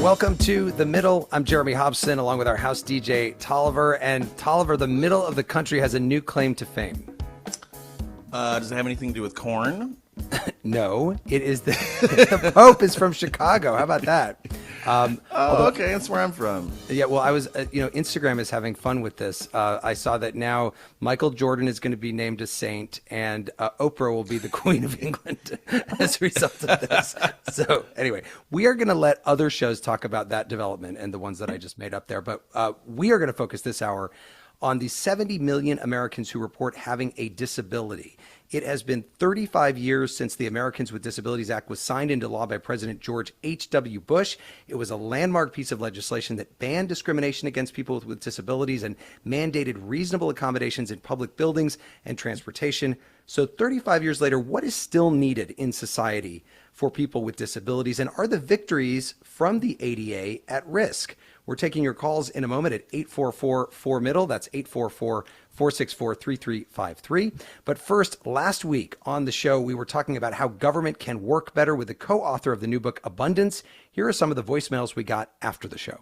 Welcome to The Middle. I'm Jeremy Hobson, along with our house DJ, Tolliver. And Tolliver, the middle of the country has a new claim to fame. Does it have anything to do with corn? No, it is the Pope is from Chicago. How about that? Okay, that's where I'm from. Yeah, well, I was, Instagram is having fun with this. I saw that now Michael Jordan is going to be named a saint, and Oprah will be the Queen of England as a result of this. So anyway, we are going to let other shows talk about that development and the ones that I just made up there. But we are going to focus this hour on the 70 million Americans who report having a disability. It has been 35 years since the Americans with Disabilities Act was signed into law by President George H.W. Bush. It was a landmark piece of legislation that banned discrimination against people with disabilities and mandated reasonable accommodations in public buildings and transportation. So 35 years later, what is still needed in society for people with disabilities? And are the victories from the ADA at risk? We're taking your calls in a moment at 844-4MIDDLE. That's 844-464-3353. But first, last week on the show, we were talking about how government can work better with the co-author of the new book, Abundance. Here are some of the voicemails we got after the show.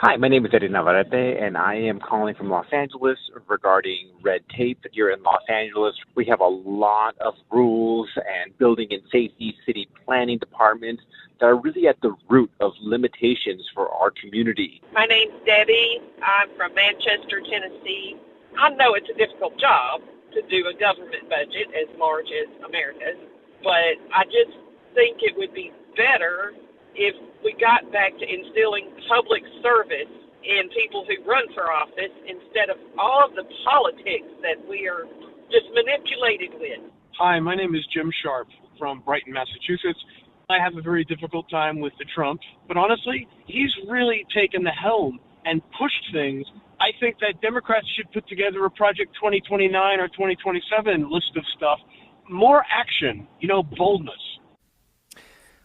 Hi, my name is Eddie Navarrete, and I am calling from Los Angeles regarding red tape. Here in Los Angeles, we have a lot of rules and building and safety city planning departments that are really at the root of limitations for our community. My name's Debbie. I'm from Manchester, Tennessee. I know it's a difficult job to do a government budget as large as America's, but I just think it would be better if we got back to instilling public service in people who run for office instead of all of the politics that we are just manipulated with. Hi, my name is Jim Sharp from Brighton, Massachusetts. I have a very difficult time with the Trump, but honestly, he's really taken the helm and pushed things. I think that Democrats should put together a Project 2029 or 2027 list of stuff. More action, boldness.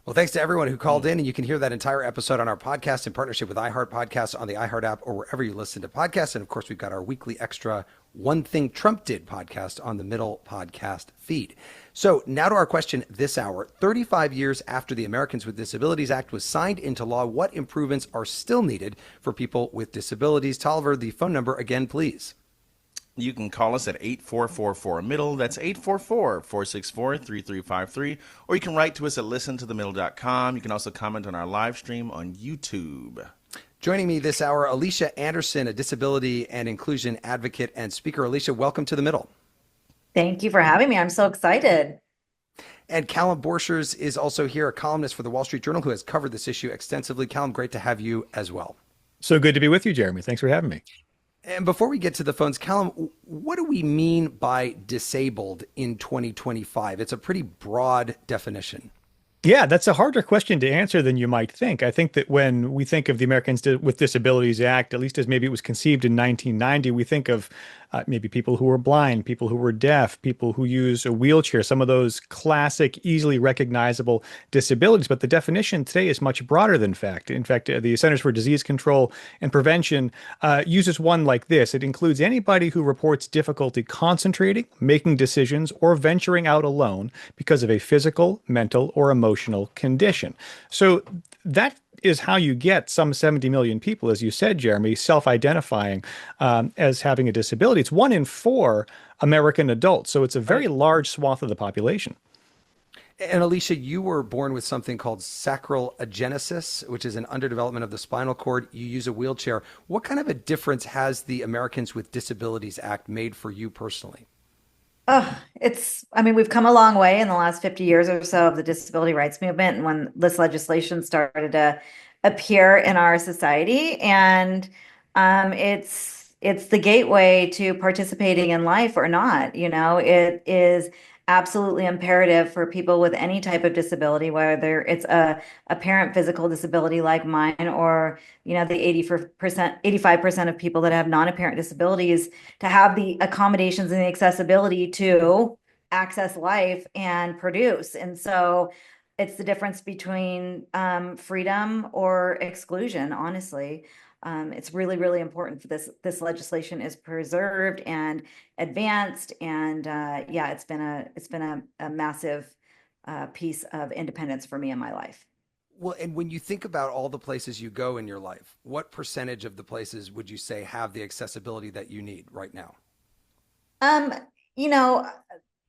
Well, thanks to everyone who called in, and you can hear that entire episode on our podcast in partnership with iHeart Podcasts on the iHeart app or wherever you listen to podcasts. And of course, we've got our weekly extra One Thing Trump Did podcast on the Middle podcast feed. So now to our question this hour. 35 years after the Americans with Disabilities Act was signed into law, what improvements are still needed for people with disabilities? Tolliver, the phone number again, please. You can call us at 844-4MIDDLE. That's 844-464-3353. Or you can write to us at listentothemiddle.com. You can also comment on our live stream on YouTube. Joining me this hour, Alycia Anderson, a disability and inclusion advocate and speaker. Alycia, welcome to The Middle. Thank you for having me. I'm so excited. And Callum Borchers is also here, a columnist for the Wall Street Journal who has covered this issue extensively. Callum, great to have you as well. So good to be with you, Jeremy. Thanks for having me. And before we get to the phones, Callum, what do we mean by disabled in 2025? It's a pretty broad definition. Yeah, that's a harder question to answer than you might think. I think that when we think of the Americans with Disabilities Act, at least as maybe it was conceived in 1990, we think of maybe people who were blind, people who were deaf, people who use a wheelchair, some of those classic, easily recognizable disabilities. But the definition today is much broader than fact. In fact, the Centers for Disease Control and Prevention uses one like this. It includes anybody who reports difficulty concentrating, making decisions, or venturing out alone because of a physical, mental, or emotional condition. So that is how you get some 70 million people, as you said, Jeremy, self-identifying as having a disability. It's 1 in 4 American adults. So it's a very large swath of the population. And Alycia, you were born with something called sacral agenesis, which is an underdevelopment of the spinal cord. You use a wheelchair. What kind of a difference has the Americans with Disabilities Act made for you personally? We've come a long way in the last 50 years or so of the disability rights movement, and when this legislation started to appear in our society, and it's the gateway to participating in life or not. It is absolutely imperative for people with any type of disability, whether it's a apparent physical disability like mine, or the 85% of people that have non-apparent disabilities, to have the accommodations and the accessibility to access life and produce. And so it's the difference between freedom or exclusion, honestly. It's really, really important for this legislation is preserved and advanced, and it's been a massive piece of independence for me in my life. Well, and when you think about all the places you go in your life, what percentage of the places would you say have the accessibility that you need right now? Um, you know,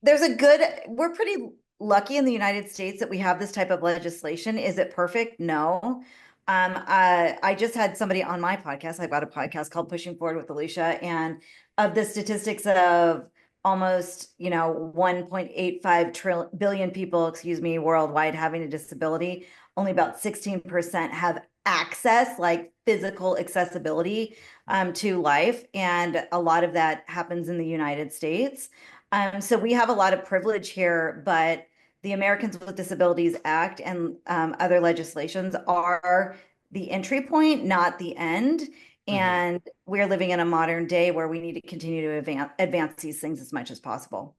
we're pretty lucky in the United States that we have this type of legislation. Is it perfect? No. I just had somebody on my podcast. I've got a podcast called Pushing Forward with Alycia, and of the statistics of almost, 1.85 billion people, excuse me, worldwide having a disability, only about 16% have access, like physical accessibility to life. And a lot of that happens in the United States. So we have a lot of privilege here, but the Americans with Disabilities Act and other legislations are the entry point, not the end. Hmm. And we're living in a modern day where we need to continue to advance these things as much as possible.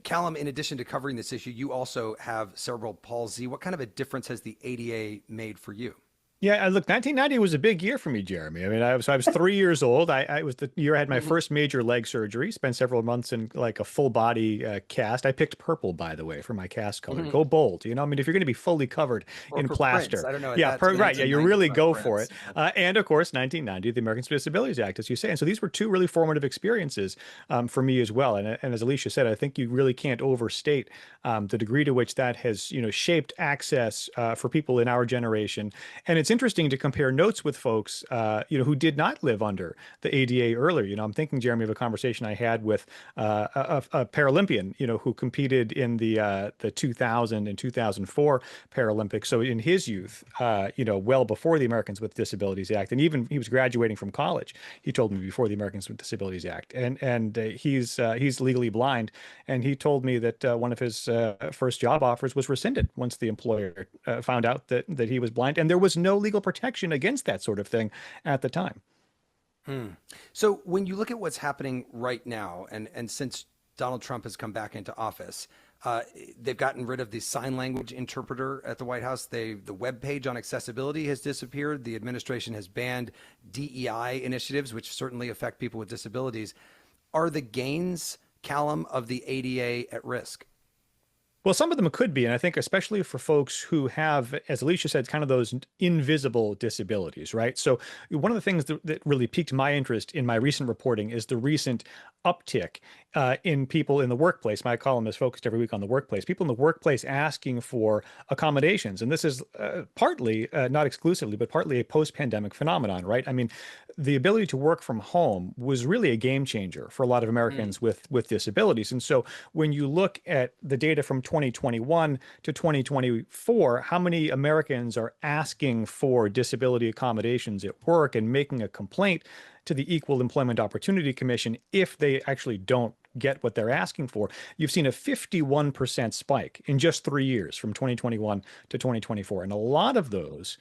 Callum, in addition to covering this issue, you also have cerebral palsy. What kind of a difference has the ADA made for you? Yeah, look, 1990 was a big year for me, Jeremy. I mean, I was 3 years old. I was the year I had my Hmm. first major leg surgery. Spent several months in like a full body cast. I picked purple, by the way, for my cast color. Hmm. Go bold. I mean, if you're going to be fully covered Or in for Prince. plaster, I don't know. yeah, That right, yeah, you 1990 really about go for it. Prince. And of course, 1990, the Americans with Disabilities Act, as you say. And so these were two really formative experiences for me as well. And as Alycia said, I think you really can't overstate the degree to which that has, shaped access for people in our generation. And it's interesting to compare notes with folks, who did not live under the ADA earlier. I'm thinking, Jeremy, of a conversation I had with a Paralympian, who competed in the 2000 and 2004 Paralympics. So in his youth, well before the Americans with Disabilities Act, and even he was graduating from college. He told me before the Americans with Disabilities Act, and he's legally blind, and he told me that one of his first job offers was rescinded once the employer found out that he was blind, and there was no legal protection against that sort of thing at the time. Hmm. So when you look at what's happening right now, and since Donald Trump has come back into office, they've gotten rid of the sign language interpreter at the White House. The web page on accessibility has disappeared. The administration has banned DEI initiatives, which certainly affect people with disabilities. Are the gains, Callum, of the ADA at risk? Well, some of them could be, and I think especially for folks who have, as Alycia said, kind of those invisible disabilities, right? So one of the things that really piqued my interest in my recent reporting is the recent uptick in people in the workplace. My column is focused every week on the workplace. People in the workplace asking for accommodations, and this is partly, not exclusively, but partly a post-pandemic phenomenon, right? I mean, the ability to work from home was really a game changer for a lot of Hmm. Americans with disabilities, and so when you look at the data from 2021 to 2024, how many Americans are asking for disability accommodations at work and making a complaint to the Equal Employment Opportunity Commission if they actually don't get what they're asking for? You've seen a 51% spike in just 3 years from 2021 to 2024. And a lot of those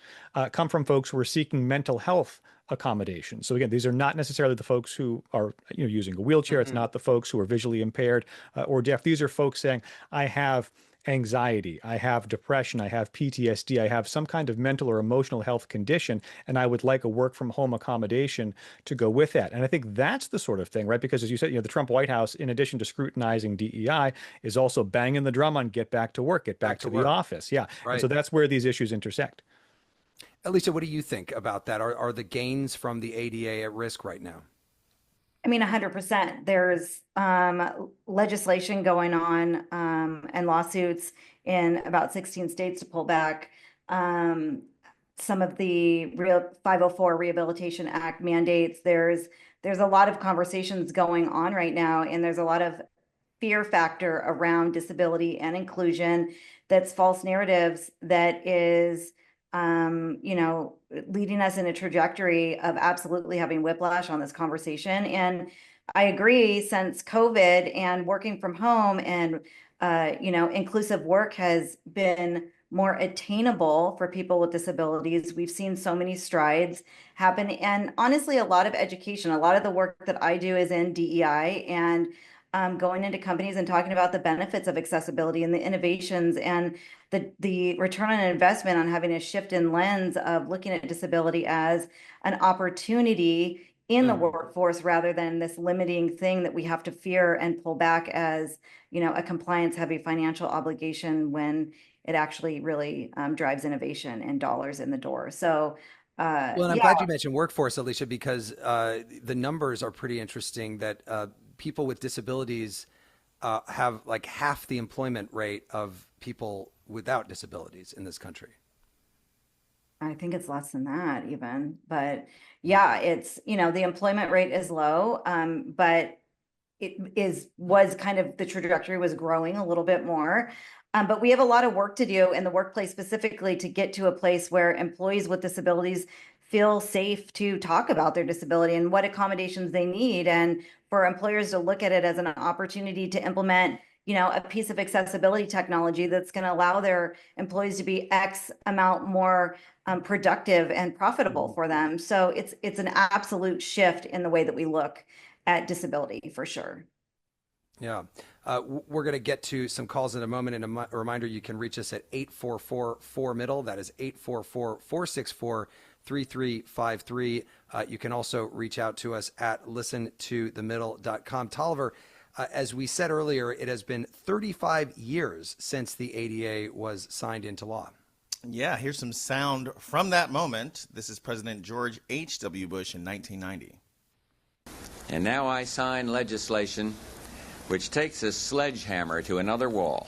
come from folks who are seeking mental health accommodations. So again, these are not necessarily the folks who are using a wheelchair. It's Hmm. not the folks who are visually impaired or deaf. These are folks saying, I have anxiety, I have depression, I have PTSD, I have some kind of mental or emotional health condition, and I would like a work from home accommodation to go with that. And I think that's the sort of thing, right? Because as you said, the Trump White House, in addition to scrutinizing DEI, is also banging the drum on get back to work, get Back back to to the work. office. Yeah. And so Right. that's where these issues intersect. Alicia, what do you think about that? Are the gains from the ADA at risk right now? I mean, 100%. There's legislation going on and lawsuits in about 16 states to pull back some of the real 504 Rehabilitation Act mandates. There's a lot of conversations going on right now, and there's a lot of fear factor around disability and inclusion that's false narratives that is leading us in a trajectory of absolutely having whiplash on this conversation. And I agree, since COVID and working from home and inclusive work has been more attainable for people with disabilities, we've seen so many strides happen. And honestly, a lot of education, a lot of the work that I do is in DEI and going into companies and talking about the benefits of accessibility and the innovations and the return on investment on having a shift in lens of looking at disability as an opportunity in the workforce rather than this limiting thing that we have to fear and pull back as, a compliance heavy financial obligation when it actually really drives innovation and dollars in the door. So, Well, and I'm glad you mentioned workforce, Alycia, because the numbers are pretty interesting that people with disabilities have like half the employment rate of people without disabilities in this country. I think it's less than that even, but yeah, it's, the employment rate is low, but was kind of the trajectory was growing a little bit more. But we have a lot of work to do in the workplace specifically to get to a place where employees with disabilities feel safe to talk about their disability and what accommodations they need, and for employers to look at it as an opportunity to implement a piece of accessibility technology that's going to allow their employees to be X amount more productive and profitable for them. So it's an absolute shift in the way that we look at disability for sure. Yeah. We're going to get to some calls in a moment. And a reminder, you can reach us at 844-4MIDDLE. That is 844-464-3353. You can also reach out to us at listentothemiddle.com. Tolliver, as we said earlier, it has been 35 years since the ADA was signed into law. Yeah, here's some sound from that moment. This is President George H.W. Bush in 1990. And now I sign legislation which takes a sledgehammer to another wall,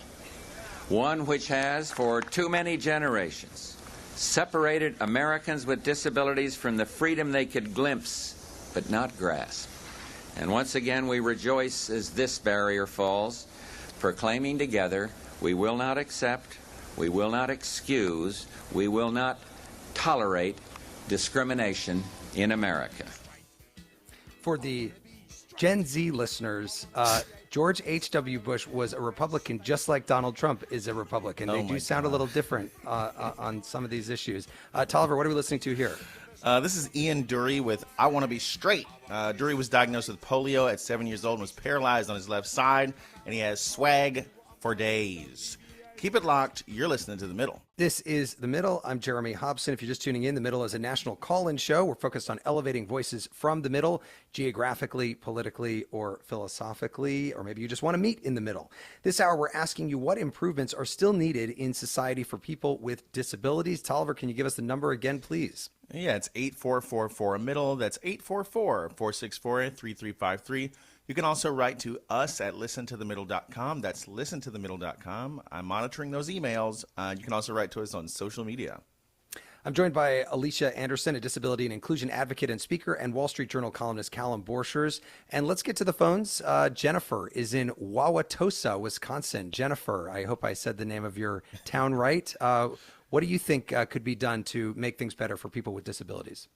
one which has, for too many generations, separated Americans with disabilities from the freedom they could glimpse but not grasp. And once again we rejoice as this barrier falls, proclaiming together, we will not accept, we will not excuse, we will not tolerate discrimination in America. For the Gen Z listeners, George H.W. Bush was a Republican just like Donald Trump is a Republican. They do sound a little different on some of these issues. Tolliver, what are we listening to here? This is Ian Dury with I Want to Be Straight. Dury was diagnosed with polio at 7 years old and was paralyzed on his left side, and he has swag for days. Keep it locked. You're listening to The Middle. This is The Middle. I'm Jeremy Hobson. If you're just tuning in, The Middle is a national call-in show. We're focused on elevating voices from the middle, geographically, politically, or philosophically, or maybe you just want to meet in the middle. This hour, we're asking you what improvements are still needed in society for people with disabilities. Tolliver, can you give us the number again, please? Yeah, it's 844-4MIDDLE. That's 844-464-3353. You can also write to us at listentothemiddle.com. That's listentothemiddle.com. I'm monitoring those emails. You can also write to us on social media. I'm joined by Alycia Anderson, a disability and inclusion advocate and speaker, and Wall Street Journal columnist Callum Borchers. And let's get to the phones. Jennifer is in Wauwatosa, Wisconsin. Jennifer, I hope I said the name of your town right. What do you think could be done to make things better for people with disabilities?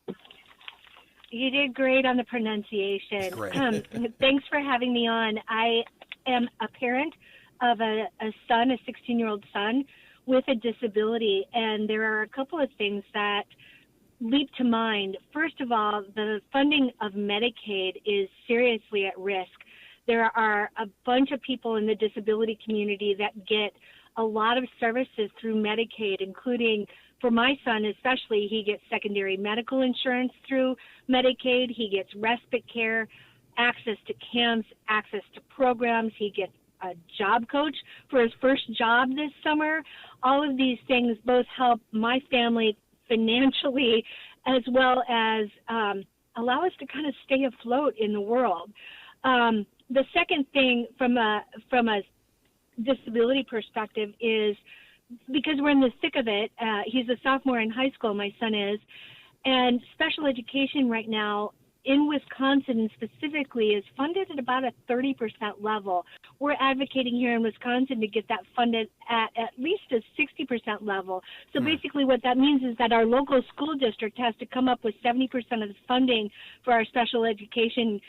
You did great on the pronunciation. Great. Thanks for having me on. I am a parent of a son, a 16-year-old son with a disability, and there are a couple of things that leap to mind. First of all, the funding of Medicaid is seriously at risk. There are a bunch of people in the disability community that get a lot of services through Medicaid, including, for my son especially, he gets secondary medical insurance through Medicaid. He gets respite care, access to camps, access to programs. He gets a job coach for his first job this summer. All of these things both help my family financially as well as allow us to kind of stay afloat in the world. The second thing from a disability perspective is, because we're in the thick of it, he's a sophomore in high school, my son is, and special education right now in Wisconsin specifically is funded at about a 30% level. We're advocating here in Wisconsin to get that funded at least a 60% level. So basically what that means is that our local school district has to come up with 70% of the funding for our special education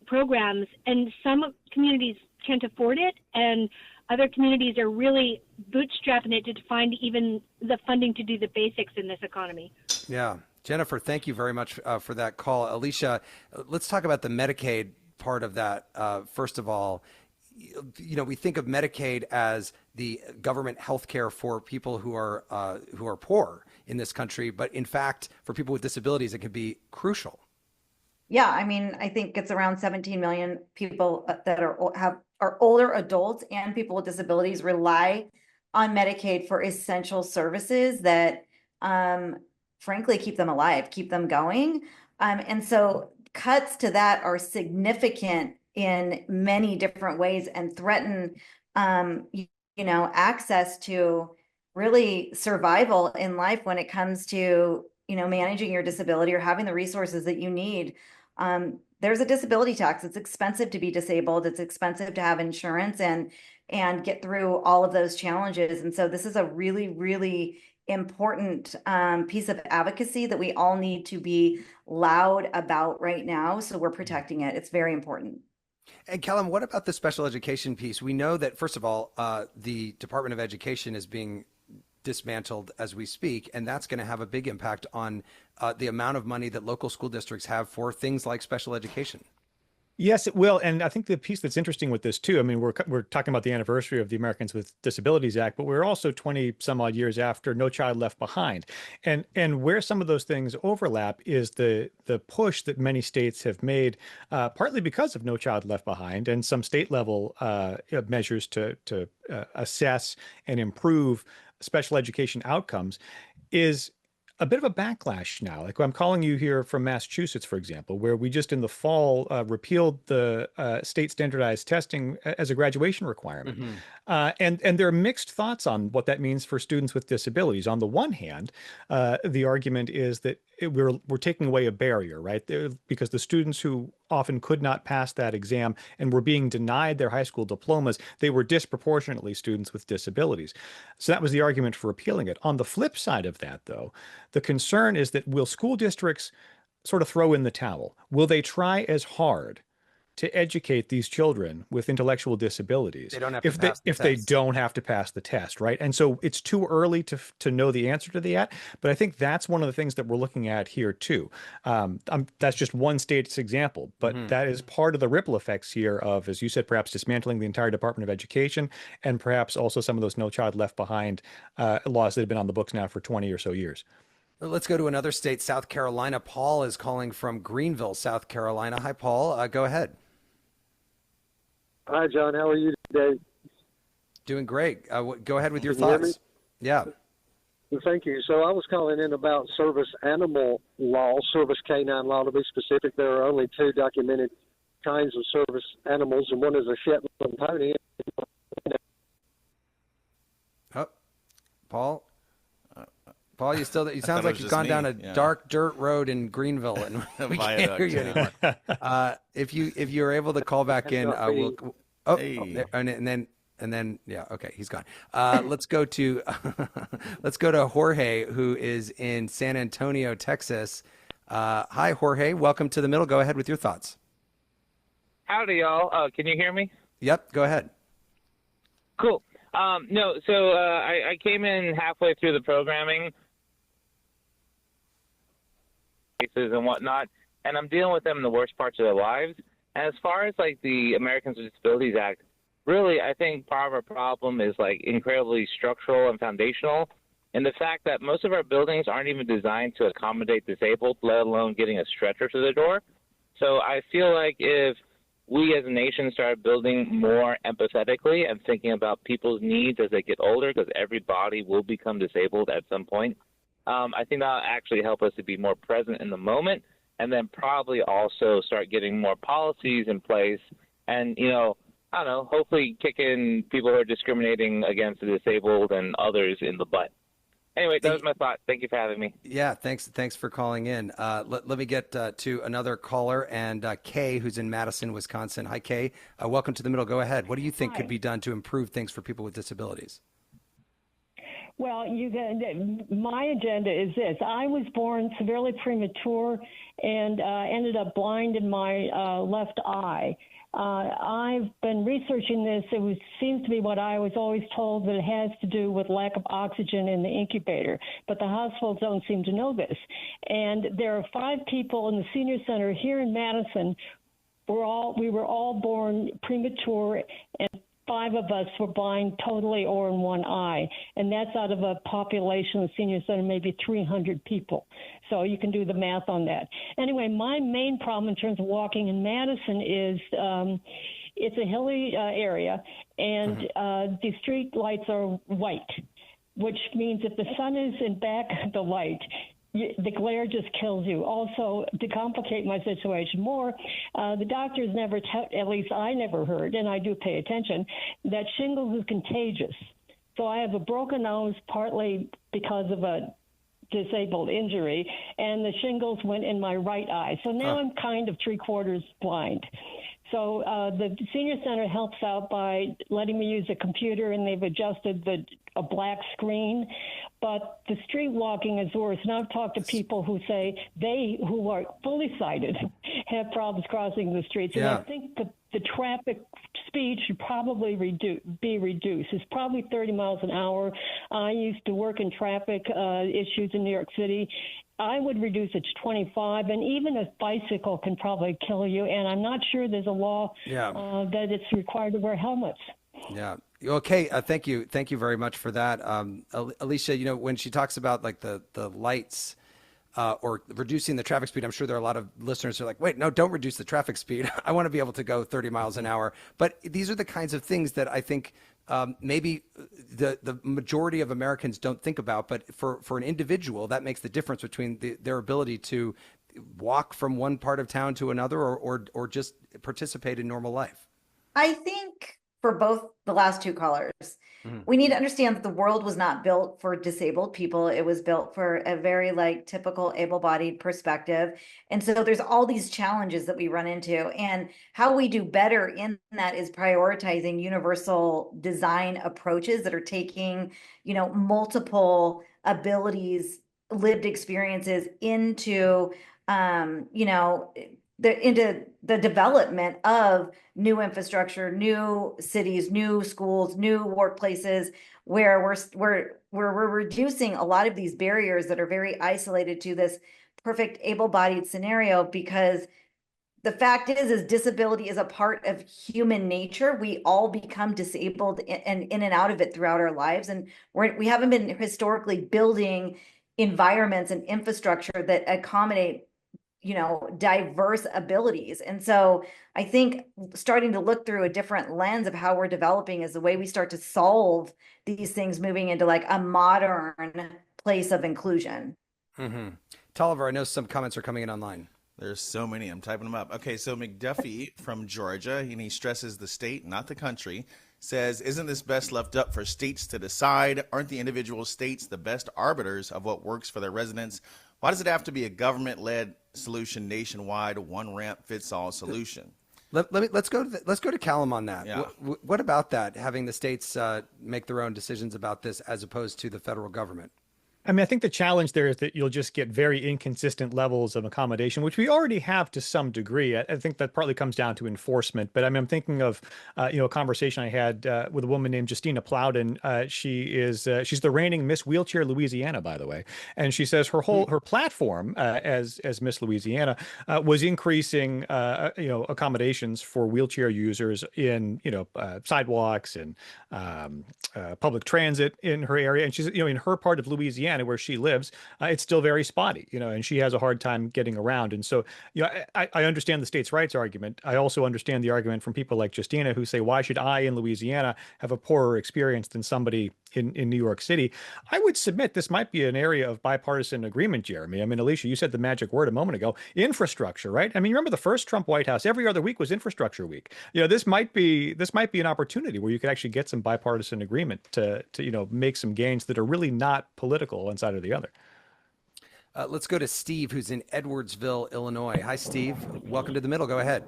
programs, and some communities can't afford it, and other communities are really bootstrapping it to find even the funding to do the basics in this economy. Yeah. Jennifer, thank you very much for that call. Alycia, let's talk about the Medicaid part of that. First of all, we think of Medicaid as the government health care for people who are poor in this country, but in fact, for people with disabilities, it can be crucial. Yeah, I mean, I think it's around 17 million people that are older adults and people with disabilities rely on Medicaid for essential services that frankly keep them alive, keep them going. And so cuts to that are significant in many different ways and threaten access to really survival in life when it comes to managing your disability or having the resources that you need. There's a disability tax. It's expensive to be disabled. It's expensive to have insurance and get through all of those challenges. And so this is a really, really important piece of advocacy that we all need to be loud about right now. So we're protecting it. It's very important. And Callum, what about the special education piece? We know that, first of all, the Department of Education is being dismantled as we speak, and that's going to have a big impact on the amount of money that local school districts have for things like special education. Yes, it will. And I think the piece that's interesting with this too, I mean, we're talking about the anniversary of the Americans with Disabilities Act, but we're also 20 some odd years after No Child Left Behind. And where some of those things overlap is the push that many states have made, partly because of No Child Left Behind and some state level measures to assess and improve special education outcomes, is a bit of a backlash now. Like I'm calling you here from Massachusetts, for example, where we just in the fall repealed the state standardized testing as a graduation requirement. And there are mixed thoughts on what that means for students with disabilities. On the one hand, the argument is that we're taking away a barrier, right? Because the students who often could not pass that exam and were being denied their high school diplomas, they were disproportionately students with disabilities. So that was the argument for repealing it. On the flip side of that, though, the concern is that will school districts sort of throw in the towel? Will they try as hard to educate these children with intellectual disabilities They don't have to pass the if they test. don't have to pass the test, right? And so it's too early to know the answer to that. But I think that's one of the things that we're looking at here too. That's just one state's example, but that is part of the ripple effects here of, as you said, perhaps dismantling the entire Department of Education and perhaps also some of those No Child Left Behind laws that have been on the books now for 20 or so years. Let's go to another state, South Carolina. Paul is calling from Greenville, South Carolina. Hi, Paul. Go ahead. Hi, John. How are you today? Doing great. Go ahead with your Can you hear thoughts. Yeah. Well, thank you. So I was calling in about service animal law, service canine law to be specific. There are only two documented kinds of service animals, and one is a Shetland pony. Oh, Paul. Paul, you sounds like you've gone down a Yeah. dark dirt road in Greenville, and we can't hear you anymore. If you're able to call back in, we'll. Oh, Hey. and then yeah, okay, he's gone. Let's go to Jorge, who is in San Antonio, Texas. Hi, Jorge. Welcome to the middle. Go ahead with your thoughts. Howdy, y'all. Can you hear me? Yep, go ahead. Cool. No, so I came in halfway through the programming and whatnot, and I'm dealing with them in the worst parts of their lives. And as far as like the Americans with Disabilities Act, really, I think part of our problem is like incredibly structural and foundational, and the fact that most of our buildings aren't even designed to accommodate disabled, let alone getting a stretcher to the door. So I feel like if we as a nation start building more empathetically and thinking about people's needs as they get older, because every body will become disabled at some point, I think that'll actually help us to be more present in the moment, and then probably also start getting more policies in place and, I don't know, hopefully kicking people who are discriminating against the disabled and others in the butt. Anyway, that was my thought. Thank you for having me. Yeah, thanks for calling in. Let me get to another caller, and Kay, who's in Madison, Wisconsin. Hi, Kay. Welcome to the middle. Go ahead. What do you think could be done to improve things for people with disabilities? Well, my agenda is this. I was born severely premature and ended up blind in my left eye. I've been researching this. Seems to be what I was always told, that it has to do with lack of oxygen in the incubator, but the hospitals don't seem to know this. And there are 5 people in the senior center here in Madison. We were all born premature, and 5 of us were blind totally or in one eye, and that's out of a population of senior center, maybe 300 people. So you can do the math on that. Anyway, my main problem in terms of walking in Madison is it's a hilly area, and the street lights are white, which means if the sun is in back of the light, the glare just kills you. Also, to complicate my situation more, the doctors never, at least I never heard, and I do pay attention, that shingles is contagious. So I have a broken nose partly because of a disabled injury, and the shingles went in my right eye. So now I'm kind of 3/4 blind. So the senior center helps out by letting me use a computer, and they've adjusted a black screen. But the street walking is worse. And I've talked to people who say who are fully sighted, have problems crossing the streets. And I think the traffic speed should probably be reduced. It's probably 30 miles an hour. I used to work in traffic issues in New York City. I would reduce it to 25, and even a bicycle can probably kill you. And I'm not sure there's a law that it's required to wear helmets. Yeah. Okay. Thank you. Thank you very much for that. Alycia, when she talks about like the lights or reducing the traffic speed, I'm sure there are a lot of listeners who are like, wait, no, don't reduce the traffic speed. I want to be able to go 30 miles an hour. But these are the kinds of things that I think maybe the majority of Americans don't think about. But for an individual, that makes the difference between their ability to walk from one part of town to another or just participate in normal life. I think for both the last two callers, we need to understand that the world was not built for disabled people. It was built for a very typical able-bodied perspective. And so there's all these challenges that we run into, and how we do better in that is prioritizing universal design approaches that are taking, multiple abilities, lived experiences into, into the development of new infrastructure, new cities, new schools, new workplaces, where we're reducing a lot of these barriers that are very isolated to this perfect able-bodied scenario. Because the fact is disability is a part of human nature. We all become disabled and in and out of it throughout our lives, and we haven't been historically building environments and infrastructure that accommodate diverse abilities. And so I think starting to look through a different lens of how we're developing is the way we start to solve these things, moving into a modern place of inclusion. Tolliver, I know some comments are coming in online. There's so many. I'm typing them up. Okay, so McDuffie from Georgia, and he stresses the state, not the country, says, isn't this best left up for states to decide? Aren't the individual states the best arbiters of what works for their residents? Why does it have to be a government-led solution nationwide, one ramp fits all solution? Let's go to Callum on that. Yeah. What about that? Having the states make their own decisions about this as opposed to the federal government? I mean, I think the challenge there is that you'll just get very inconsistent levels of accommodation, which we already have to some degree. I think that partly comes down to enforcement. But I mean, I'm thinking of, a conversation I had with a woman named Justina Plowden. She's the reigning Miss Wheelchair Louisiana, by the way. And she says her platform as Miss Louisiana was increasing, accommodations for wheelchair users in, sidewalks and public transit in her area. And she's, in her part of Louisiana, where she lives, it's still very spotty, and she has a hard time getting around. And so, I understand the states' rights argument. I also understand the argument from people like Justina who say, why should I in Louisiana have a poorer experience than somebody in New York City? I would submit this might be an area of bipartisan agreement, Jeremy. I mean, Alycia, you said the magic word a moment ago, infrastructure, right? I mean, remember the first Trump White House, every other week was infrastructure week. This might be an opportunity where you could actually get some bipartisan agreement to make some gains that are really not political one side or the other. Let's go to Steve, who's in Edwardsville, Illinois. Hi, Steve. Welcome to The Middle. Go ahead.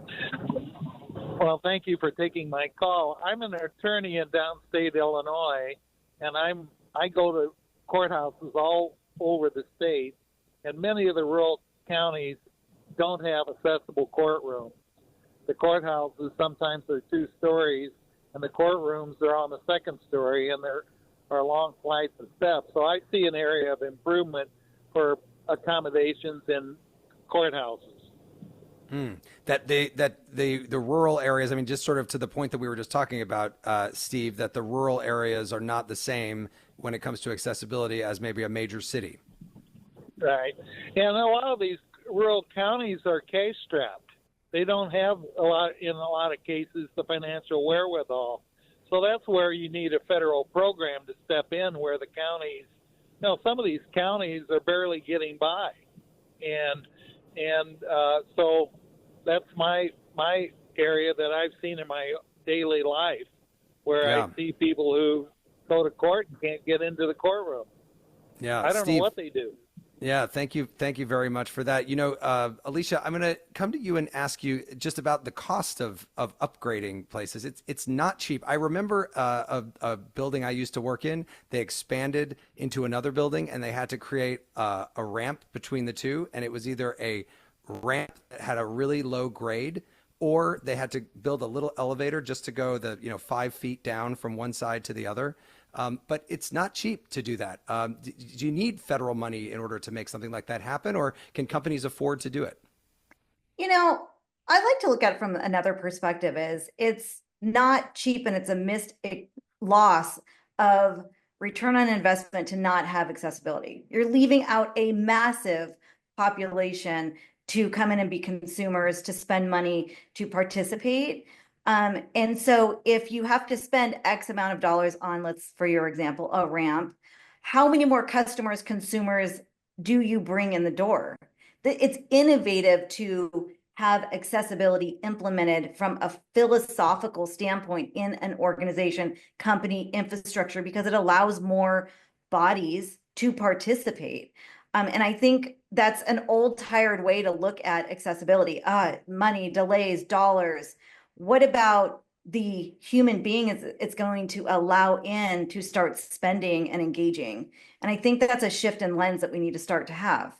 Well, thank you for taking my call. I'm an attorney in downstate Illinois, and I go to courthouses all over the state, and many of the rural counties don't have accessible courtrooms. The courthouses sometimes are 2 stories, and the courtrooms are on the 2nd story, and there are long flights of steps. So I see an area of improvement for accommodations in courthouses. That the rural areas, I mean, just sort of to the point that we were just talking about, Steve, that the rural areas are not the same when it comes to accessibility as maybe a major city. Right. And a lot of these rural counties are cash-strapped. They don't have in a lot of cases, the financial wherewithal. So that's where you need a federal program to step in, where the counties, some of these counties are barely getting by. And so that's my area that I've seen in my daily life, where I see people who go to court and can't get into the courtroom. Yeah, I don't Steve, know what they do. Yeah, thank you very much for that. Alycia, I'm going to come to you and ask you just about the cost of upgrading places. It's not cheap. I remember a building I used to work in. They expanded into another building, and they had to create a ramp between the two, and it was either a ramp that had a really low grade, or they had to build a little elevator just to go 5 feet down from one side to the other. But it's not cheap to do that. Do you need federal money in order to make something like that happen, or can companies afford to do it? I like to look at it from another perspective. Is it's not cheap, and it's a missed loss of return on investment to not have accessibility. You're leaving out a massive population to come in and be consumers, to spend money, to participate. And so if you have to spend X amount of dollars on, for your example, a ramp, how many more customers, consumers do you bring in the door? It's innovative to have accessibility implemented from a philosophical standpoint in an organization, company, infrastructure, because it allows more bodies to participate. And I think that's an old, tired way to look at accessibility. Money, delays, dollars. What about the human being it's going to allow in to start spending and engaging? And I think that's a shift in lens that we need to start to have.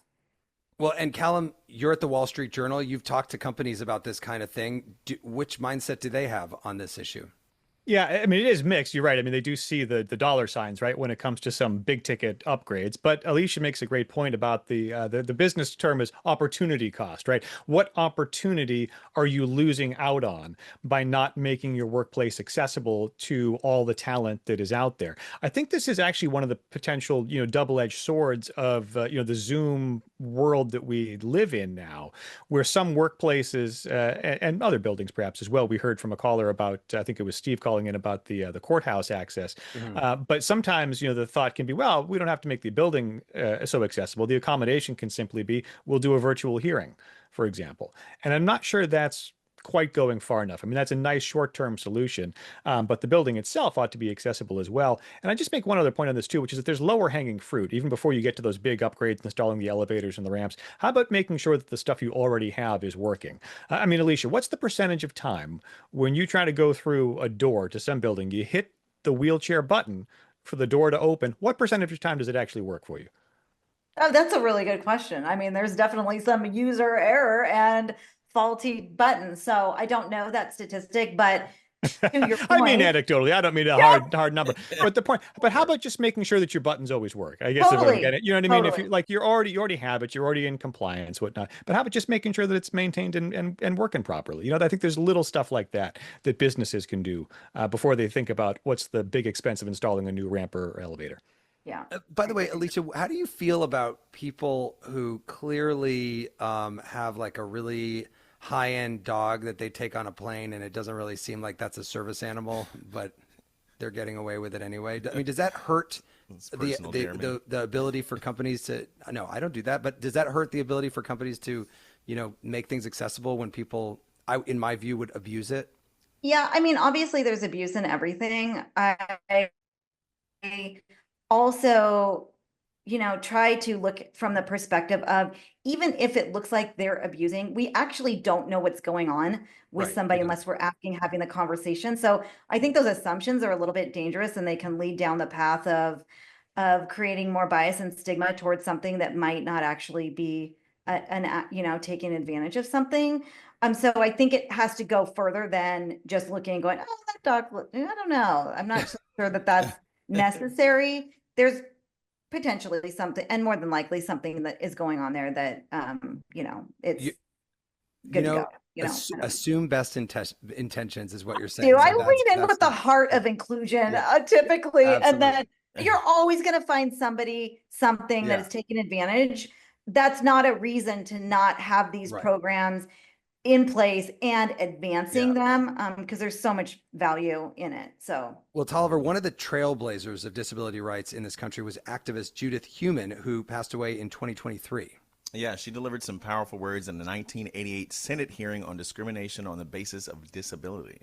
Well, and Callum, you're at the Wall Street Journal. You've talked to companies about this kind of thing. Which mindset do they have on this issue? Yeah, I mean, it is mixed. You're right. I mean, they do see the dollar signs, right, when it comes to some big ticket upgrades. But Alycia makes a great point about the business term is opportunity cost, right? What opportunity are you losing out on by not making your workplace accessible to all the talent that is out there? I think this is actually one of the potential, double-edged swords of, the Zoom world that we live in now, where some workplaces and other buildings perhaps as well. We heard from a caller about, I think it was Steve calling in about the courthouse access. But sometimes, the thought can be, well, we don't have to make the building so accessible. The accommodation can simply be, we'll do a virtual hearing, for example. And I'm not sure that's quite going far enough. I mean, that's a nice short-term solution, but the building itself ought to be accessible as well. And I just make one other point on this too, which is that there's lower hanging fruit, even before you get to those big upgrades, installing the elevators and the ramps. How about making sure that the stuff you already have is working? I mean, Alycia, what's the percentage of time when you try to go through a door to some building, you hit the wheelchair button for the door to open? What percentage of time does it actually work for you? Oh, that's a really good question. I mean, there's definitely some user error and faulty buttons. So I don't know that statistic, but to your point, I mean, anecdotally, I don't mean a hard number, but the point, but how about just making sure that your buttons always work? I guess totally. You know what I mean? If you already have it, you're already in compliance, whatnot, but how about just making sure that it's maintained and working properly? I think there's little stuff like that that businesses can do before they think about what's the big expense of installing a new ramp or elevator. Yeah. By the way, Alycia, how do you feel about people who clearly have like a really high-end dog that they take on a plane, and it doesn't really seem like that's a service animal, but they're getting away with it anyway? I mean, does that hurt the ability for companies to? No, I don't do that. But does that hurt the ability for companies to, make things accessible when people, in my view, would abuse it? Yeah, I mean, obviously there's abuse in everything. I also, try to look from the perspective of, even if it looks like they're abusing, we actually don't know what's going on with somebody unless we're having the conversation. So I think those assumptions are a little bit dangerous, and they can lead down the path of creating more bias and stigma towards something that might not actually be taking advantage of something. So I think it has to go further than just looking and going, oh, that dog, I don't know. I'm not sure that that's necessary. There's potentially something, and more than likely something that is going on there that, it's. good to go. Assume best intentions is what you're saying. Do So I lean in with the heart of inclusion typically, and then you're always going to find something that is taking advantage. That's not a reason to not have these programs in place and advancing them, because there's so much value in it. So, well, Tolliver, one of the trailblazers of disability rights in this country was activist Judith Heumann, who passed away in 2023. Yeah, she delivered some powerful words in the 1988 Senate hearing on discrimination on the basis of disability.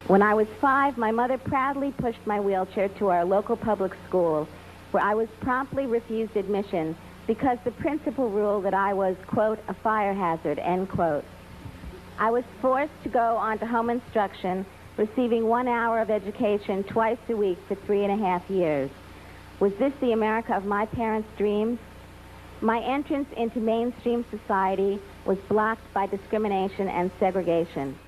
When I was 5, my mother proudly pushed my wheelchair to our local public school, where I was promptly refused admission because the principal ruled that I was, quote, a fire hazard, end quote. I was forced to go on to home instruction, receiving 1 hour of education twice a week for 3.5 years. Was this the America of my parents' dreams? My entrance into mainstream society was blocked by discrimination and segregation.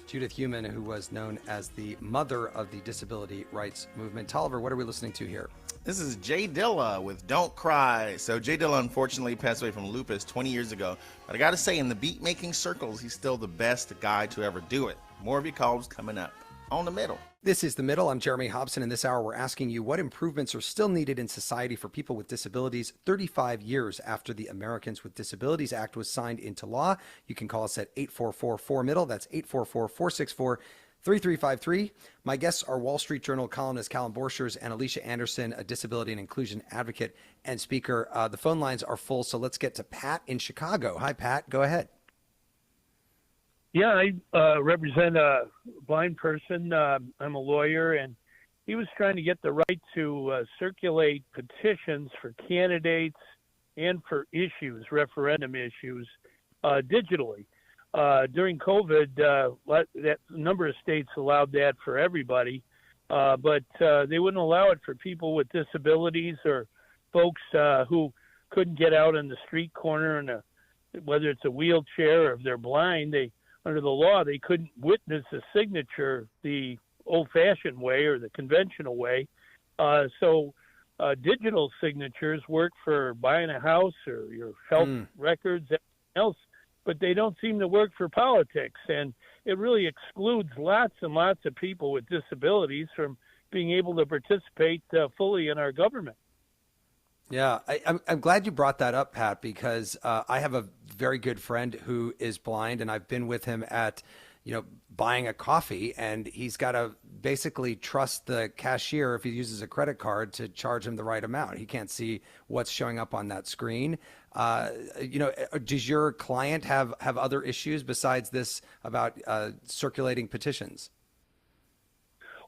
Judith Heumann, who was known as the mother of the disability rights movement. Tolliver, what are we listening to here? This is Jay Dilla with Don't Cry. So Jay Dilla unfortunately passed away from lupus 20 years ago. But I got to say, in the beat-making circles, he's still the best guy to ever do it. More of your calls coming up on The Middle. This is The Middle. I'm Jeremy Hobson, and this hour we're asking you what improvements are still needed in society for people with disabilities 35 years after the Americans with Disabilities Act was signed into law. You can call us at 844-4MIDDLE. That's 844-464-3353. My guests are Wall Street Journal columnist Callum Borchers and Alycia Anderson, a disability and inclusion advocate and speaker. The phone lines are full, so let's get to Pat in Chicago. Hi, Pat. Go ahead. Yeah, I represent a blind person. I'm a lawyer, and he was trying to get the right to circulate petitions for candidates and for issues, referendum issues, digitally. During COVID, that number of states allowed that for everybody, but they wouldn't allow it for people with disabilities or folks who couldn't get out on the street corner, and whether it's a wheelchair or if they're blind, under the law, they couldn't witness a signature the old-fashioned way or the conventional way. So digital signatures work for buying a house or your health records, everything else, but they don't seem to work for politics. And it really excludes lots and lots of people with disabilities from being able to participate fully in our government. Yeah, I'm glad you brought that up, Pat, because I have a very good friend who is blind, and I've been with him at, buying a coffee, and he's got to basically trust the cashier if he uses a credit card to charge him the right amount. He can't see what's showing up on that screen. Does your client have other issues besides this about circulating petitions?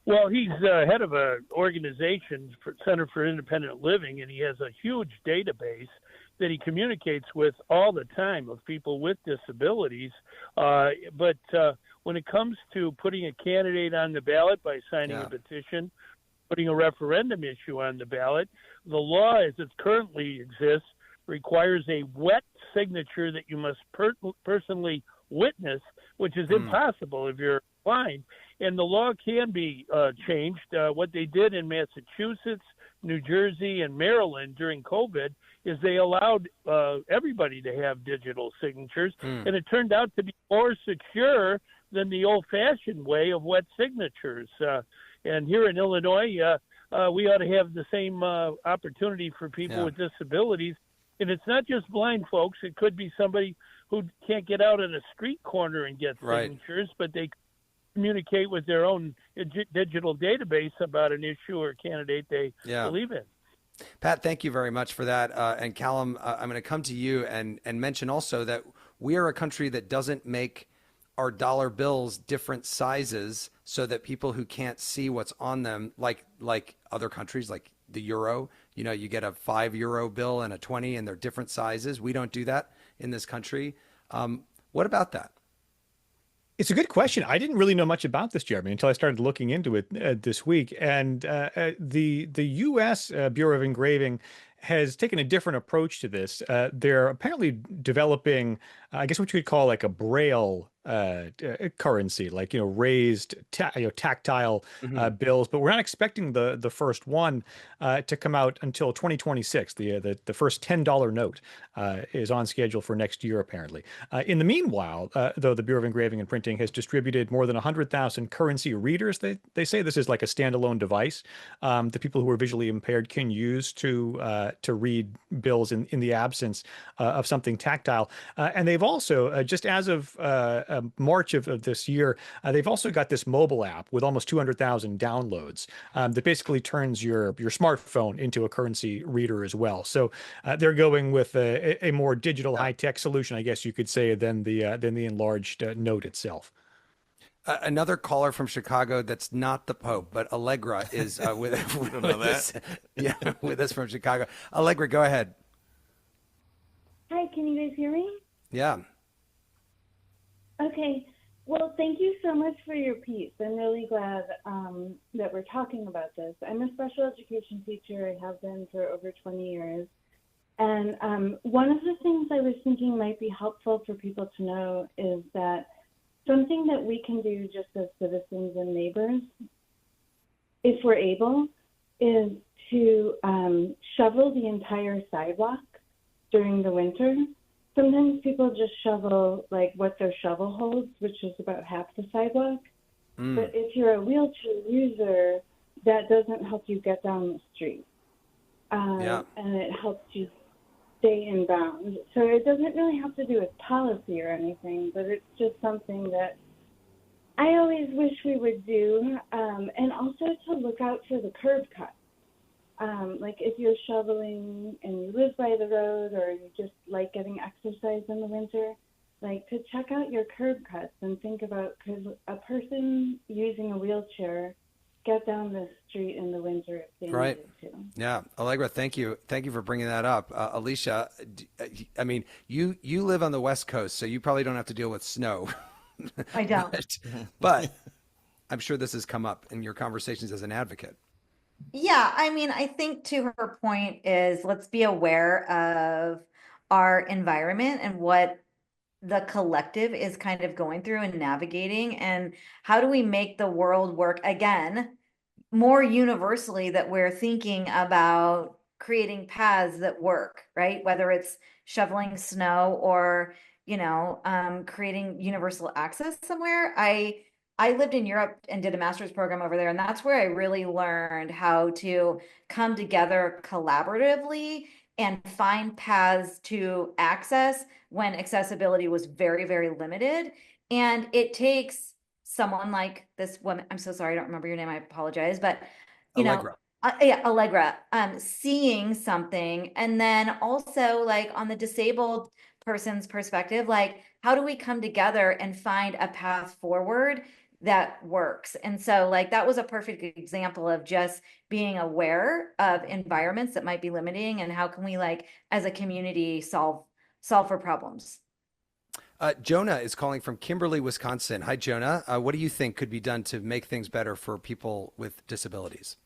Well, he's head of an organization, Center for Independent Living, and he has a huge database that he communicates with all the time of people with disabilities. But when it comes to putting a candidate on the ballot by signing a petition, putting a referendum issue on the ballot, the law as it currently exists requires a wet signature that you must personally witness, which is impossible if you're blind. And the law can be changed. What they did in Massachusetts, New Jersey, and Maryland during COVID is they allowed everybody to have digital signatures, and it turned out to be more secure than the old-fashioned way of wet signatures. And here in Illinois, we ought to have the same opportunity for people with disabilities. And it's not just blind folks. It could be somebody who can't get out on a street corner and get signatures, but they communicate with their own digital database about an issue or candidate they believe in. Pat, thank you very much for that. And Callum, I'm going to come to you and mention also that we are a country that doesn't make our dollar bills different sizes so that people who can't see what's on them, like other countries, like the euro, you get a €5 bill and a 20 and they're different sizes. We don't do that in this country. What about that? It's a good question. I didn't really know much about this, Jeremy, until I started looking into it this week. And the U.S. Bureau of Engraving has taken a different approach to this. They're apparently developing I guess what you could call like a braille currency, like raised tactile Mhm. bills. But we're not expecting the first one to come out until 2026. The first $10 note is on schedule for next year, apparently. In the meanwhile, though, the Bureau of Engraving and Printing has distributed more than 100,000 currency readers. They say this is like a standalone device that people who are visually impaired can use to read bills in the absence of something tactile. And they've also, just as of March of this year, they've also got this mobile app with almost 200,000 downloads that basically turns your smartphone into a currency reader as well. So they're going with a more digital, high-tech solution, I guess you could say, than the enlarged note itself. Another caller from Chicago that's not the Pope, but Allegra is with, don't know us. Yeah, with us from Chicago. Allegra, go ahead. Hi, can you guys hear me? Yeah. Okay. Well, thank you so much for your piece. I'm really glad that we're talking about this. I'm a special education teacher. I have been for over 20 years. And one of the things I was thinking might be helpful for people to know is that something that we can do just as citizens and neighbors, if we're able, is to shovel the entire sidewalk during the winter. Sometimes people just shovel like what their shovel holds, which is about half the sidewalk. But if you're a wheelchair user, that doesn't help you get down the street. And it helps you stay in bounds. So it doesn't really have to do with policy or anything, but it's just something that I always wish we would do. And also to look out for the curb cut. Like if you're shoveling and you live by the road or you just like getting exercise in the winter, like to check out your curb cuts and think about, could a person using a wheelchair get down the street in the winter if they needed to? Yeah. Allegra, thank you. Thank you for bringing that up. Alycia, I mean, you live on the West Coast, so you probably don't have to deal with snow. I don't. but I'm sure this has come up in your conversations as an advocate. Yeah, I mean, I think to her point is let's be aware of our environment and what the collective is kind of going through and navigating, and how do we make the world work again more universally, that we're thinking about creating paths that work, right? Whether it's shoveling snow or, creating universal access somewhere. I lived in Europe and did a master's program over there, and that's where I really learned how to come together collaboratively and find paths to access when accessibility was very, very limited. And it takes someone like this woman, I'm so sorry, I don't remember your name, I apologize, but Allegra. Allegra, seeing something, and then also like on the disabled person's perspective, like how do we come together and find a path forward that works? And so like that was a perfect example of just being aware of environments that might be limiting, and how can we like as a community solve for problems. Jonah is calling from Kimberly, Wisconsin. Hi, Jonah. What do you think could be done to make things better for people with disabilities?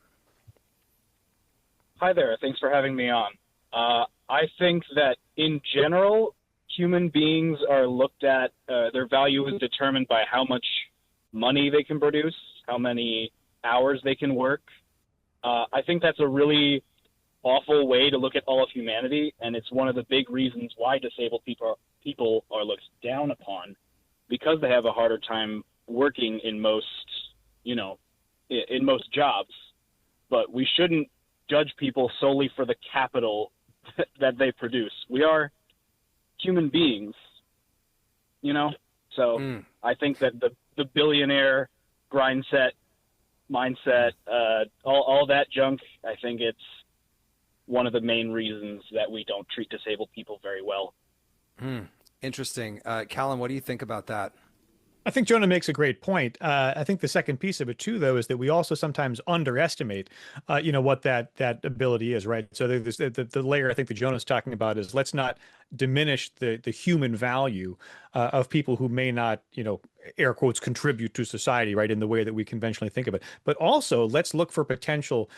Hi there. Thanks for having me on. I think that in general, human beings are looked at, their value is determined by how much money they can produce, how many hours they can work. I think that's a really awful way to look at all of humanity, and it's one of the big reasons why disabled people are looked down upon, because they have a harder time working in most jobs. But we shouldn't judge people solely for the capital that they produce. We are human beings, So I think that the billionaire mindset, all that junk, I think it's one of the main reasons that we don't treat disabled people very well. Interesting. Callum, what do you think about that? I think Jonah makes a great point. I think the second piece of it too, though, is that we also sometimes underestimate, what that ability is, right? So there's the layer I think that Jonah's talking about is let's not diminish the human value of people who may not, air quotes, contribute to society, right, in the way that we conventionally think of it. But also let's look for potential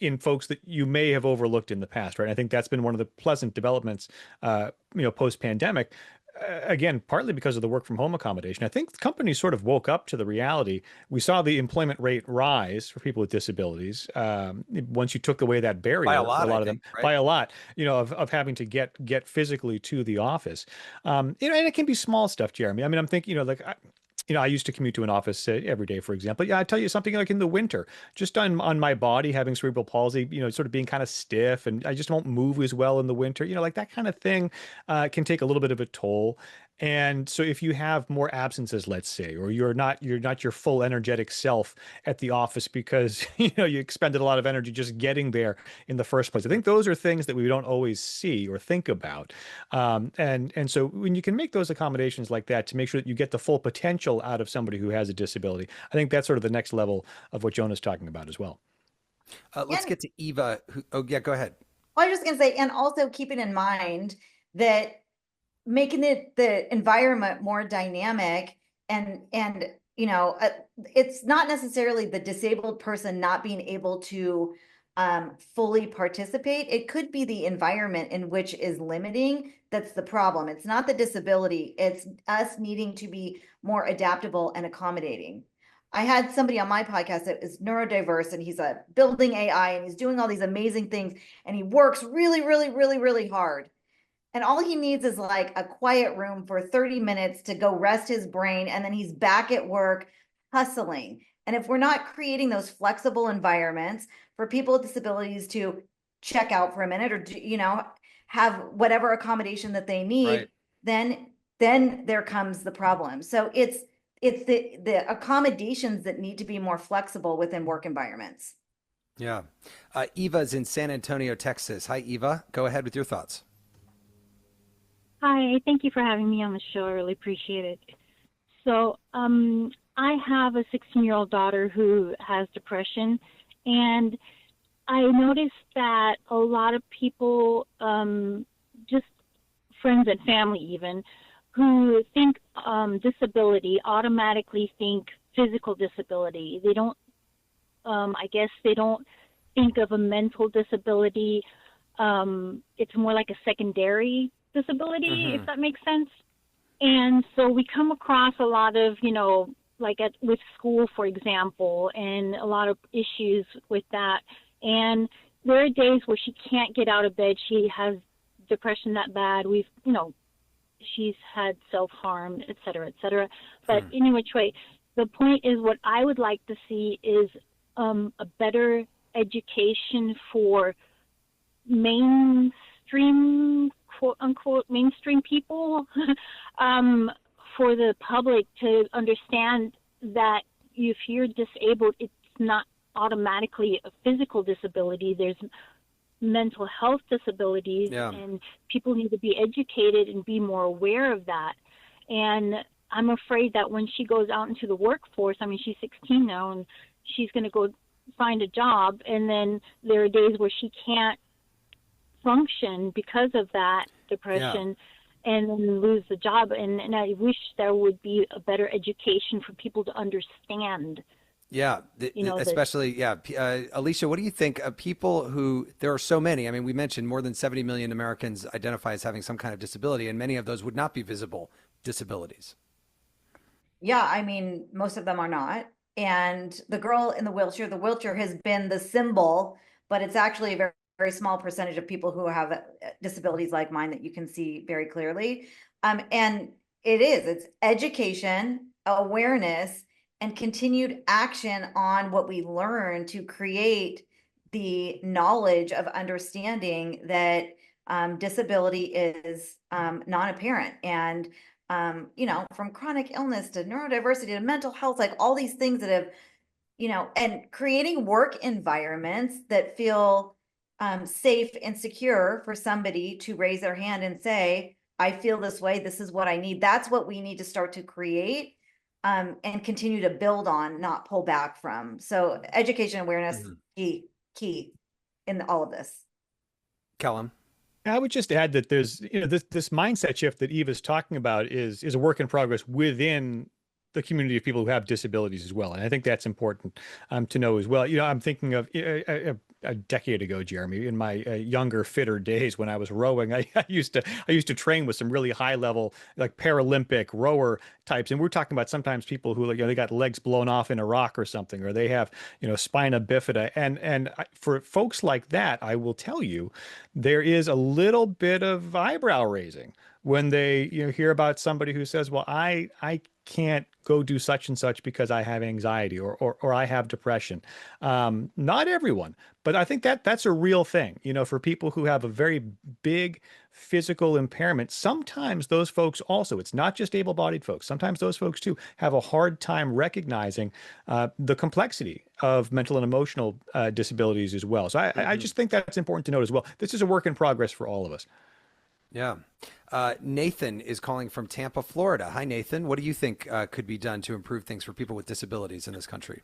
in folks that you may have overlooked in the past, right? I think that's been one of the pleasant developments, post-pandemic. again, partly because of the work from home accommodation. I think companies sort of woke up to the reality. We saw the employment rate rise for people with disabilities. Once you took away that By barrier, a lot, a I lot of them think, right? by a lot, of having to get physically to the office. And it can be small stuff, Jeremy. I mean, I'm thinking, I used to commute to an office every day, for example. Yeah, I tell you something like in the winter, just on my body having cerebral palsy, sort of being kind of stiff, and I just won't move as well in the winter. Like that kind of thing can take a little bit of a toll. And so if you have more absences, let's say, or you're not your full energetic self at the office because you expended a lot of energy just getting there in the first place. I think those are things that we don't always see or think about. And so when you can make those accommodations like that to make sure that you get the full potential out of somebody who has a disability, I think that's sort of the next level of what Jonah's talking about as well. Let's get to Eva. Oh, yeah, go ahead. Well, I was just going to say, and also keeping in mind that making the environment more dynamic and it's not necessarily the disabled person not being able to fully participate. It could be the environment in which is limiting. That's the problem. It's not the disability. It's us needing to be more adaptable and accommodating. I had somebody on my podcast that is neurodiverse and he's building AI and he's doing all these amazing things and he works really, really, really, really hard. And all he needs is like a quiet room for 30 minutes to go rest his brain. And then he's back at work hustling. And if we're not creating those flexible environments for people with disabilities to check out for a minute or, have whatever accommodation that they need, Right. then there comes the problem. So it's the accommodations that need to be more flexible within work environments. Yeah. Eva's in San Antonio, Texas. Hi, Eva. Go ahead with your thoughts. Hi, thank you for having me on the show. I really appreciate it. So, I have a 16-year-old daughter who has depression, and I noticed that a lot of people, just friends and family even, who think disability automatically think physical disability. They don't, I guess they don't think of a mental disability. It's more like a secondary disability, if that makes sense. And so we come across a lot of, with school, for example, and a lot of issues with that. And there are days where she can't get out of bed. She has depression that bad. She's had self-harm, et cetera, et cetera. But any which way, the point is what I would like to see is a better education for mainstream, quote unquote, mainstream people, for the public to understand that if you're disabled, it's not automatically a physical disability. There's mental health disabilities, and people need to be educated and be more aware of that. And I'm afraid that when she goes out into the workforce, I mean, she's 16 now, and she's going to go find a job, and then there are days where she can't function because of that depression, and then lose the job. And I wish there would be a better education for people to understand. Yeah, especially, Alycia, what do you think of people who, there are so many, I mean, we mentioned more than 70 million Americans identify as having some kind of disability, and many of those would not be visible disabilities. Yeah, I mean, most of them are not. And the girl in the wheelchair has been the symbol, but it's actually a very, very small percentage of people who have disabilities like mine that you can see very clearly. And it's education, awareness, and continued action on what we learn to create the knowledge of understanding that disability is non-apparent. And from chronic illness to neurodiversity to mental health, like all these things that have, and creating work environments that feel safe and secure for somebody to raise their hand and say, I feel this way, this is what I need. That's what we need to start to create and continue to build on, not pull back from. So education, awareness, key in all of this. Callum? I would just add that there's, this mindset shift that Eva's talking about is a work in progress within the community of people who have disabilities as well. And I think that's important to know as well. I'm thinking of a decade ago, Jeremy, in my younger, fitter days when I was rowing, I used to train with some really high level, like Paralympic rower types. And we're talking about sometimes people who, they got legs blown off in Iraq or something, or they have, spina bifida. And for folks like that, I will tell you, there is a little bit of eyebrow raising when they hear about somebody who says, well, I can't go do such and such because I have anxiety or I have depression. Not everyone, but I think that's a real thing. For people who have a very big physical impairment, sometimes those folks also, it's not just able-bodied folks, sometimes those folks too have a hard time recognizing the complexity of mental and emotional disabilities as well. So I just think that's important to note as well. This is a work in progress for all of us. Yeah. Nathan is calling from Tampa, Florida. Hi, Nathan. What do you think could be done to improve things for people with disabilities in this country?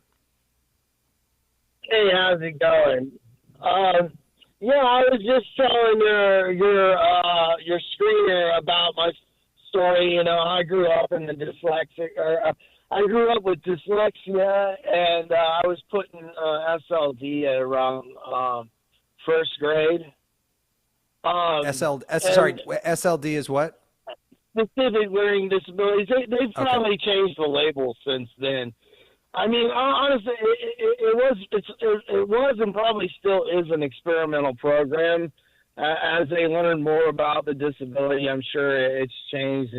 Hey, how's it going? Yeah, I was just telling your screener about my story. I grew up in the I grew up with dyslexia, and I was put in SLD at around first grade. SLD is what? Specific learning disabilities. They've probably changed the label since then. I mean, honestly, it was and probably still is an experimental program. As they learn more about the disability, I'm sure it's changed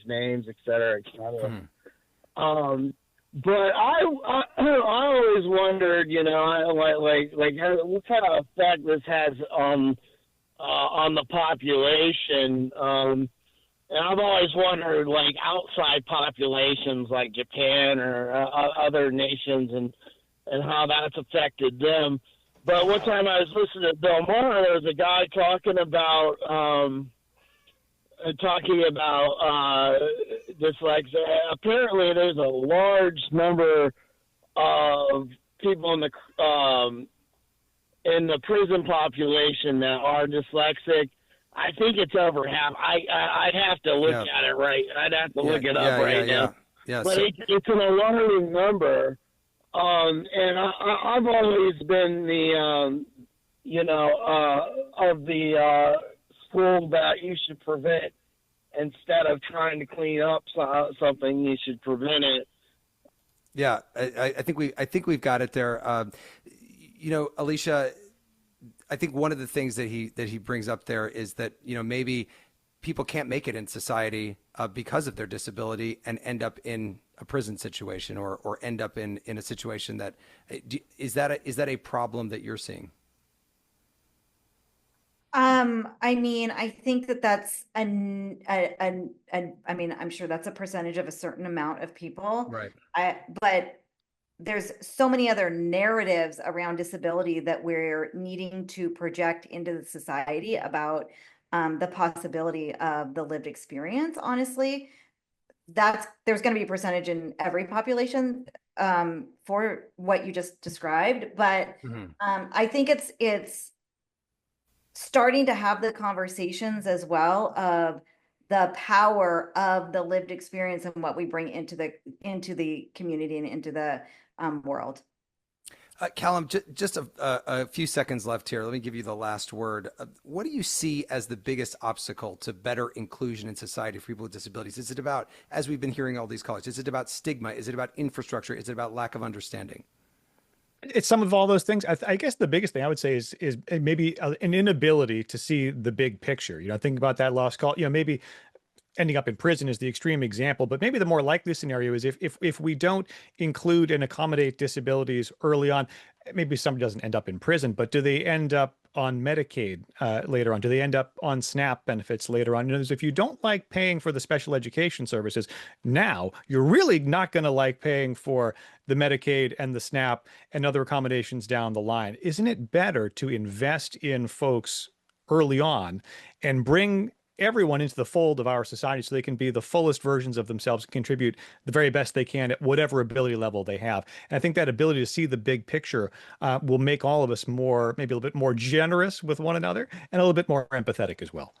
names, et cetera, et cetera. But I always wondered, like what kind of effect this has on the population. And I've always wondered, like, outside populations like Japan or other nations and how that's affected them. But one time I was listening to Bill Maher, there was a guy talking about dyslexia. Apparently there's a large number of people in the prison population that are dyslexic. I think it's over half. I'd have to look at it right. I'd have to look it up right now. Yeah, but it's an alarming number. And I've always been the, of the school that you should prevent instead of trying to clean up something. You should prevent it. Yeah, I think we've got it there. Alycia, I think one of the things that he brings up there is that maybe people can't make it in society because of their disability and end up in a prison situation or end up in a situation that is that a problem that you're seeing? I mean, I think that's I mean, I'm sure that's a percentage of a certain amount of people. Right. But there's so many other narratives around disability that we're needing to project into the society about the possibility of the lived experience. Honestly, there's going to be a percentage in every population for what you just described, but I think it's starting to have the conversations as well of the power of the lived experience and what we bring into the community and into the world. Callum, just a few seconds left here. Let me give you the last word. What do you see as the biggest obstacle to better inclusion in society for people with disabilities? Is it about, as we've been hearing all these callers, is it about stigma? Is it about infrastructure? Is it about lack of understanding? It's some of all those things. I guess the biggest thing I would say is maybe an inability to see the big picture. Think about that lost call. Maybe ending up in prison is the extreme example, but maybe the more likely scenario is if we don't include and accommodate disabilities early on, maybe somebody doesn't end up in prison, but do they end up on Medicaid later on? Do they end up on SNAP benefits later on? If you don't like paying for the special education services now, you're really not going to like paying for the Medicaid and the SNAP and other accommodations down the line. Isn't it better to invest in folks early on and bring everyone into the fold of our society so they can be the fullest versions of themselves and contribute the very best they can at whatever ability level they have? And I think that ability to see the big picture will make all of us maybe a little bit more generous with one another and a little bit more empathetic as well.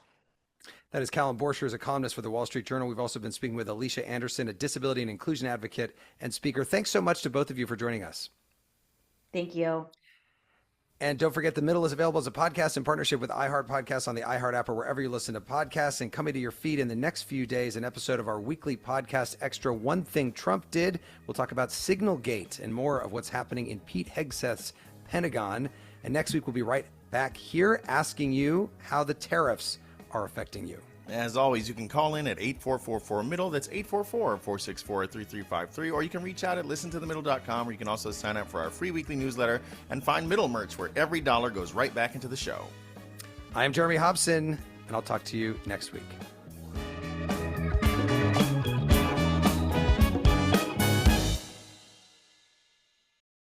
That is Callum Borchers, a columnist for the Wall Street Journal. We've also been speaking with Alycia Anderson, a disability and inclusion advocate and speaker. Thanks so much to both of you for joining us. Thank you. And don't forget, The Middle is available as a podcast in partnership with iHeart Podcasts on the iHeart app or wherever you listen to podcasts. And coming to your feed in the next few days, an episode of our weekly podcast extra, One Thing Trump Did. We'll talk about Signalgate and more of what's happening in Pete Hegseth's Pentagon. And next week, we'll be right back here asking you how the tariffs are affecting you. As always, you can call in at 8444-MIDDLE. That's 844-464-3353. Or you can reach out at listentothemiddle.com, where you can also sign up for our free weekly newsletter and find Middle merch, where every dollar goes right back into the show. I am Jeremy Hobson, and I'll talk to you next week.